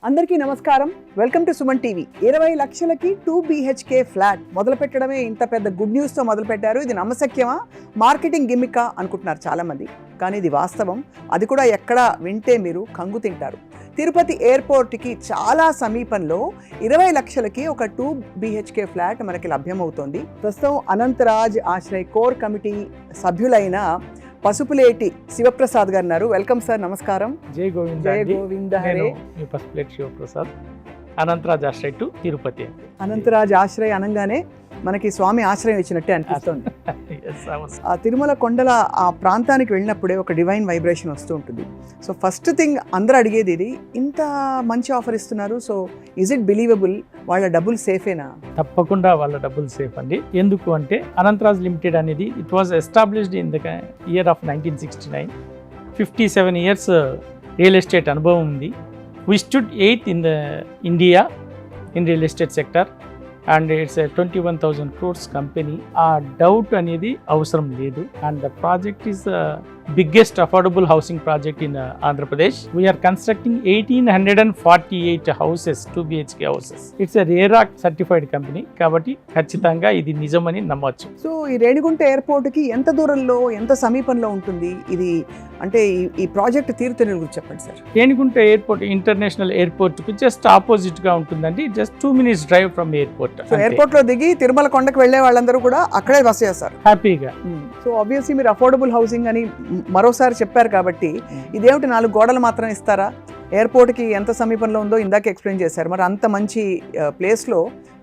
అందరికీ నమస్కారం. Welcome to Suman TV. 20 లక్షలకి 2 BHK ఫ్లాట్ మొదలు పెట్టడమే ఇంత పెద్ద గుడ్ న్యూస్తో మొదలు పెట్టారు. ఇది నమ్మశక్యమా, మార్కెటింగ్ గిమ్మికా అనుకుంటున్నారు చాలామంది. కానీ ఇది వాస్తవం. అది కూడా ఎక్కడ వింటే మీరు కంగు తింటారు. తిరుపతి ఎయిర్పోర్ట్కి చాలా సమీపంలో 20 లక్షలకి ఒక 2 BHK ఫ్లాట్ మనకి లభ్యమవుతోంది. ప్రస్తుతం అనంతరాజ్ ఆశ్రయ్ కోర్ కమిటీ సభ్యులైన పసుపులేటి శివప్రసాద్ గారు ఉన్నారు. వెల్కమ్ సార్, నమస్కారం. జై గోవింద. జై గోవింద హరే. పసుపులేటి శివప్రసాద్, అనంతరాజ్ ఆశ్రయ్ టు తిరుపతి. అనంతరాజ్ ఆశ్రయ్ అనగానే మనకి స్వామి ఆశ్రయం ఇచ్చినట్టే అనిపిస్తుంది. ఆ తిరుమల కొండల ఆ ప్రాంతానికి వెళ్ళినప్పుడే ఒక డివైన్ వైబ్రేషన్ వస్తూ ఉంటుంది. సో ఫస్ట్ థింగ్ అందరూ అడిగేది ఇది, ఇంత మంచి ఆఫర్ ఇస్తున్నారు, సో ఈజ్ ఇట్ బిలీవబుల్? వాళ్ళ డబ్బులు సేఫేనా? తప్పకుండా వాళ్ళ డబ్బులు సేఫ్ అండి. ఎందుకు అంటే అనంతరాజ్ లిమిటెడ్ అనేది it was established in the year of 1969. 57 years real estate అనుభవం ఉంది. We stood 8th in the India in real estate sector and it's 21,000 crores company. ఆ డౌట్ అనేది అవసరం లేదు. And the project is biggest affordable housing project in Andhra Pradesh. We are constructing 1,848 houses, 2 BHK houses. It's RERA certified company కాబట్టి ఖచ్చితంగా ఇది నిజమని నమ్మవచ్చు. So ఈ రేణిగుంట ఎయిర్పోర్ట్కి ఎంత దూరంలో, ఎంత సమీపంలో ఉంటుంది ఇది? అంటే ఈ ప్రాజెక్ట్ తీరుతెన్నుల గురించి చెప్పండి సార్. రేణిగుంట ఎయిర్పోర్ట్ ఇంటర్నేషనల్ ఎయిర్పోర్ట్కి జస్ట్ ఆపోజిట్ గా ఉంటుందండి. Just 2 minutes drive from airport. So airport లో దిగి తిరుమల కొండకు వెళ్లే వాళ్ళందరూ కూడా అక్కడే బస చేస్తారు హ్యాపీగా. సో ఆబ్వియస్లీ మీరు అఫోర్డబుల్ హౌసింగ్ అని మరోసారి చెప్పారు కాబట్టి ఇదేమిటి 4 గోడలు మాత్రం ఇస్తారా? ఎయిర్పోర్ట్కి ఎంత సమీపంలో ఉందో ఇందాక ఎక్స్ప్లెయిన్ చేశారు. మరి అంత మంచి ప్లేస్లో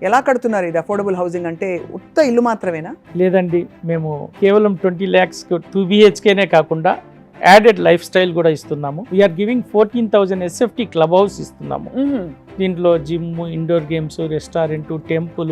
ఎలా కడుతున్నారు? ఇది అఫోర్డబుల్ హౌసింగ్ అంటే ఉత్త ఇల్లు మాత్రమేనా? లేదండి, మేము కేవలం 20 lakhs 2 BHKనే కాకుండా యాడెడ్ లైఫ్ స్టైల్ కూడా ఇస్తున్నాము. We're giving 14,000 SFT club house ఇస్తున్నాము. దీంట్లో gym, indoor games, restaurant, temple,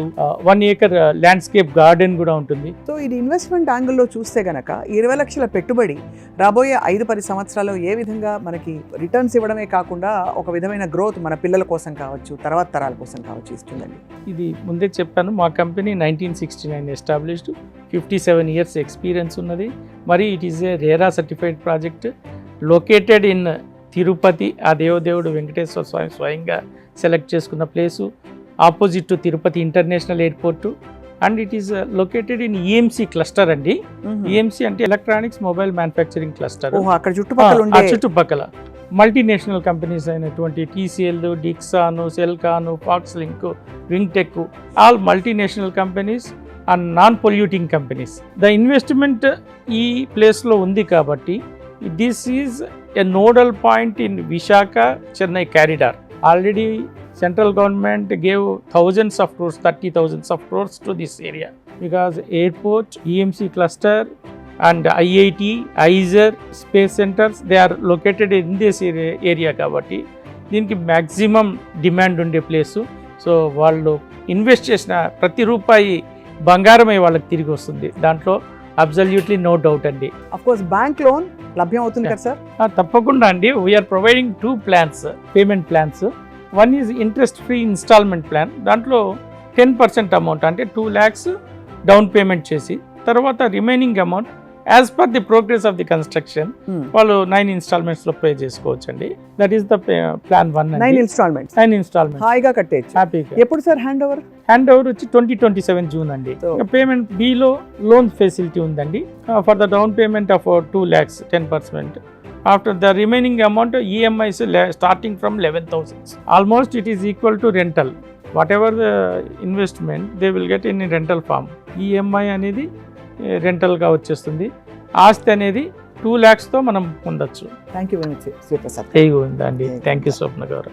1 acre landscape garden కూడా ఉంటుంది. సో ఇది ఇన్వెస్ట్మెంట్ యాంగిల్లో చూస్తే గనక 20 లక్షల పెట్టుబడి రాబోయే 5-10 సంవత్సరాల్లో ఏ విధంగా మనకి రిటర్న్స్ ఇవ్వడమే కాకుండా ఒక విధమైన గ్రోత్ మన పిల్లల కోసం కావచ్చు, తర్వాత తరాల కోసం కావచ్చు ఇస్తుందండి. ఇది ముందే చెప్పాను, మా కంపెనీ 1969 ఎస్టాబ్లిష్డ్, 57 years ఎక్స్పీరియన్స్ ఉన్నది. మరి it is a RERA certified project located in Tirupati. ఆ దేవదేవుడు వెంకటేశ్వర స్వామి స్వయంగా సెలెక్ట్ చేసుకున్న place, opposite to Tirupati international airport. And it is located in EMC cluster అండి. EMC అంటే ఎలక్ట్రానిక్స్ మొబైల్ మ్యానుఫ్యాక్చరింగ్ క్లస్టర్. అక్కడ చుట్టుపక్కల మల్టీనేషనల్ కంపెనీస్ అయినటువంటి TCL, Dixon, Celkon, Foxlink, Wingtech, all multinational companies and non polluting companies. The investment ఈ ప్లేస్లో ఉంది కాబట్టి this is a nodal point in Visakha Chennai corridor. Already central government gave thousands of crores, 30,000 of crores to this area because airport, EMC cluster and IIT, IISER, space centers, they are located in this area కాబట్టి దీనికి maximum demand ఉండే place. So వాళ్ళు invest చేసిన ప్రతి రూపాయి బంగారమై వాళ్ళకి తిరిగి వస్తుంది. దాంట్లో అబ్సల్యూట్లీ నో డౌట్ అండి. అఫ్కోర్స్ బ్యాంక్ లోన్ లభ్యం అవుతుంది కదా సార్? తప్పకుండా అండి. We're providing 2 plans, payment plans. One is interest free instalment plan. దాంట్లో 10% అమౌంట్ అంటే 2 lakhs డౌన్ పేమెంట్ చేసి తర్వాత remaining amount as per the progress of the construction వాళ్ళు 9 installments లో పే చేసుకోవచ్చు అండి. That is the plan 1. 9 installments హాయిగా కట్టేయచ్చు హ్యాపీగా. ఎప్పుడు సార్ హ్యాండ్ ఓవర్ వచ్చి 2027 June అండి. పేమెంట్ బిలో లోన్ ఫెసిలిటీ ఉందండి for the down payment of 2 lakhs 10%. After the remaining amount EMIs starting from 11,000. Almost it is equal to rental. Whatever the investment they will get in rental form. EMI అనేది రెంటల్గా వచ్చేస్తుంది. ఆస్తి అనేది 2 lakhsతో మనం పొందొచ్చు. Thank you very much Sriprasad. అండి. Thank you స్వప్న గారు.